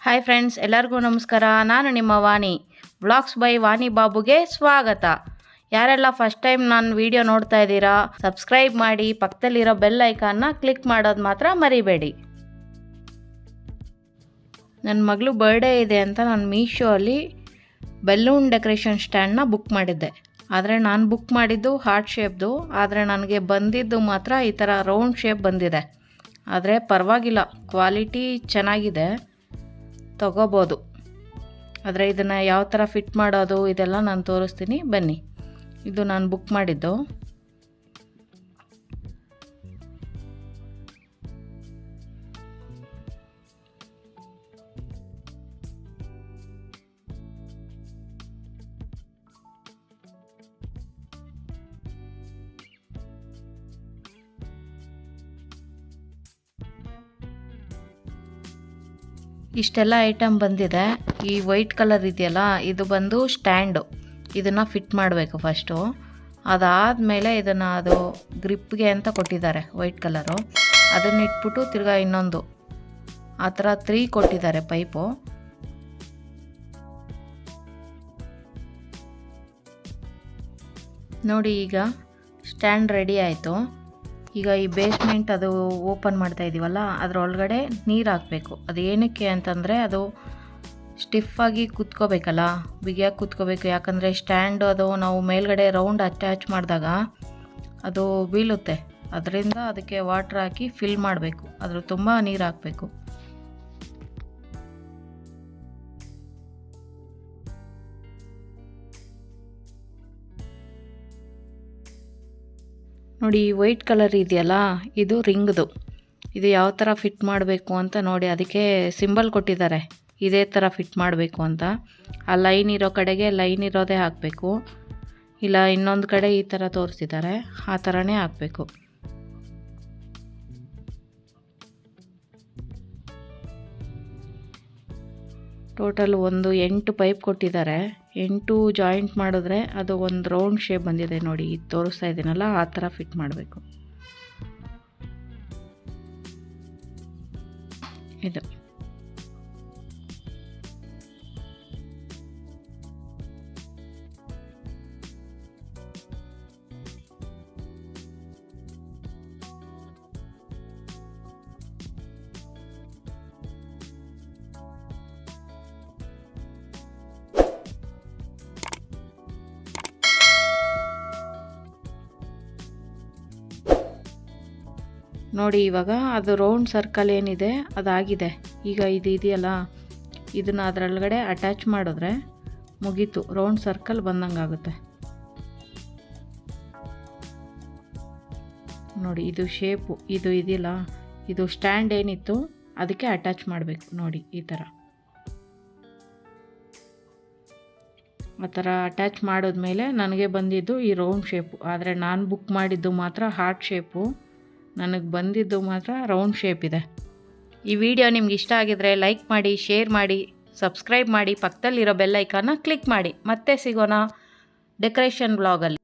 Hi friends, ಎಲ್ಲರಿಗೂ ನಮಸ್ಕಾರ. ನಾನು ನಿಮ್ಮ ವಾಣಿ. ವ್ಲಾಗ್ಸ್ ಬೈ ವಾಣಿ ಬಾಬುಗೆ ಸ್ವಾಗತ. ಯಾರೆಲ್ಲ ಫಸ್ಟ್ ಟೈಮ್ ನಾನು ವಿಡಿಯೋ ನೋಡ್ತಾ ಇದ್ದೀರಾ, ಸಬ್ಸ್ಕ್ರೈಬ್ ಮಾಡಿ, ಪಕ್ಕದಲ್ಲಿರೋ ಬೆಲ್ ಐಕಾನ್ನ ಕ್ಲಿಕ್ ಮಾಡೋದು ಮಾತ್ರ ಮರಿಬೇಡಿ. ನನ್ನ ಮಗಳು ಬರ್ಡೇ ಇದೆ ಅಂತ ನಾನು ಮೀಶೋ ಅಲ್ಲಿ ಬೆಲೂನ್ ಡೆಕೋರೇಷನ್ ಸ್ಟ್ಯಾಂಡ್ನ ಬುಕ್ ಮಾಡಿದ್ದೆ. ಆದರೆ ನಾನು ಬುಕ್ ಮಾಡಿದ್ದು ಹಾರ್ಟ್ ಶೇಪ್ದು, ಆದರೆ ನನಗೆ ಬಂದಿದ್ದು ಮಾತ್ರ ಈ ಥರ ರೌಂಡ್ ಶೇಪ್ ಬಂದಿದೆ. ಆದರೆ ಪರವಾಗಿಲ್ಲ, ಕ್ವಾಲಿಟಿ ಚೆನ್ನಾಗಿದೆ, ತಗೋಬೋದು. ಆದರೆ ಇದನ್ನು ಯಾವ ಥರ ಫಿಟ್ ಮಾಡೋದು ಇದೆಲ್ಲ ನಾನು ತೋರಿಸ್ತೀನಿ, ಬನ್ನಿ. ಇದು ನಾನು ಬುಕ್ ಮಾಡಿದ್ದು. ಇಷ್ಟೆಲ್ಲ ಐಟಮ್ ಬಂದಿದೆ. ಈ ವೈಟ್ ಕಲರ್ ಇದೆಯಲ್ಲ, ಇದು ಬಂದು ಸ್ಟ್ಯಾಂಡು. ಇದನ್ನು ಫಿಟ್ ಮಾಡಬೇಕು ಫಸ್ಟು. ಅದಾದಮೇಲೆ ಇದನ್ನು ಅದು ಗ್ರಿಪ್ಗೆ ಅಂತ ಕೊಟ್ಟಿದ್ದಾರೆ ವೈಟ್ ಕಲರು. ಅದನ್ನು ಇಟ್ಬಿಟ್ಟು ತಿರ್ಗಾ ಇನ್ನೊಂದು ಆ ಥರ 3 ಕೊಟ್ಟಿದ್ದಾರೆ ಪೈಪು. ನೋಡಿ, ಈಗ ಸ್ಟ್ಯಾಂಡ್ ರೆಡಿ ಆಯಿತು. ಈಗ ಈ ಬೇಸ್ಮೆಂಟ್ ಅದು ಓಪನ್ ಮಾಡ್ತಾ ಇದ್ದೀವಲ್ಲ, ಅದರೊಳಗಡೆ ನೀರು ಹಾಕಬೇಕು. ಅದು ಏನಕ್ಕೆ ಅಂತಂದರೆ ಅದು ಸ್ಟಿಫಾಗಿ ಕುತ್ಕೋಬೇಕಲ್ಲ, ಬಿಗಿಯಾಗಿ ಕುತ್ಕೋಬೇಕು. ಯಾಕಂದರೆ ಸ್ಟ್ಯಾಂಡು ಅದು ನಾವು ಮೇಲ್ಗಡೆ ರೌಂಡ್ ಅಟ್ಯಾಚ್ ಮಾಡಿದಾಗ ಅದು ಬೀಳುತ್ತೆ. ಅದರಿಂದ ಅದಕ್ಕೆ ವಾಟ್ರ್ ಹಾಕಿ ಫಿಲ್ ಮಾಡಬೇಕು. ಅದ್ರ ತುಂಬ ನೀರು ಹಾಕಬೇಕು. ನೋಡಿ, ವೈಟ್ ಕಲರ್ ಇದೆಯಲ್ಲ, ಇದು ರಿಂಗ್ದು. ಇದು ಯಾವ ಥರ ಫಿಟ್ ಮಾಡಬೇಕು ಅಂತ ನೋಡಿ, ಅದಕ್ಕೆ ಸಿಂಬಲ್ ಕೊಟ್ಟಿದ್ದಾರೆ, ಇದೇ ಥರ ಫಿಟ್ ಮಾಡಬೇಕು ಅಂತ. ಆ ಲೈನ್ ಇರೋ ಕಡೆಗೆ ಲೈನ್ ಇರೋದೇ ಹಾಕಬೇಕು, ಇಲ್ಲ ಇನ್ನೊಂದು ಕಡೆ ಈ ಥರ ತೋರಿಸಿದ್ದಾರೆ, ಆ ಥರನೇ ಹಾಕಬೇಕು. ಟೋಟಲ್ ಒಂದು 8 ಪೈಪ್ ಕೊಟ್ಟಿದ್ದಾರೆ. 8 ಜಾಯಿಂಟ್ ಮಾಡಿದ್ರೆ ಅದು ಒಂದು ರೌಂಡ್ ಶೇಪ್ ಬಂದಿದೆ. ನೋಡಿ, ಇದು ತೋರಿಸ್ತಾ ಇದ್ದೀನಲ್ಲ, ಆ ಥರ ಫಿಟ್ ಮಾಡಬೇಕು. ಇದು ನೋಡಿ, ಇವಾಗ ಅದು ರೌಂಡ್ ಸರ್ಕಲ್ ಏನಿದೆ ಅದಾಗಿದೆ. ಈಗ ಇದು ಇದೆಯಲ್ಲ, ಇದನ್ನು ಅದರೊಳಗಡೆ ಅಟ್ಯಾಚ್ ಮಾಡಿದ್ರೆ ಮುಗೀತು, ರೌಂಡ್ ಸರ್ಕಲ್ ಬಂದಂಗೆ ಆಗುತ್ತೆ. ನೋಡಿ, ಇದು ಶೇಪು, ಇದು ಇದೆಯಲ್ಲ, ಇದು ಸ್ಟ್ಯಾಂಡ್ ಏನಿತ್ತು ಅದಕ್ಕೆ ಅಟ್ಯಾಚ್ ಮಾಡಬೇಕು. ನೋಡಿ, ಈ ಥರ ಆ ಥರ ಅಟ್ಯಾಚ್ ಮಾಡಿದ್ಮೇಲೆ ನನಗೆ ಬಂದಿದ್ದು ಈ ರೌಂಡ್ ಶೇಪು. ಆದರೆ ನಾನು ಬುಕ್ ಮಾಡಿದ್ದು ಮಾತ್ರ ಹಾರ್ಟ್ ಶೇಪು, ನನಗೆ ಬಂದಿದ್ದು ಮಾತ್ರ ರೌಂಡ್ ಶೇಪ್ ಇದೆ. ಈ ವಿಡಿಯೋ ನಿಮ್ಗೆ ಇಷ್ಟ ಆಗಿದ್ರೆ ಲೈಕ್ ಮಾಡಿ, ಶೇರ್ ಮಾಡಿ, ಸಬ್ಸ್ಕ್ರೈಬ್ ಮಾಡಿ, ಪಕ್ಕದಲ್ಲಿರೋ ಬೆಲ್ ಐಕಾನ್ನ ಕ್ಲಿಕ್ ಮಾಡಿ. ಮತ್ತೆ ಸಿಗೋಣ ಡೆಕೋರೇಷನ್ ವ್ಲಾಗಲ್ಲಿ.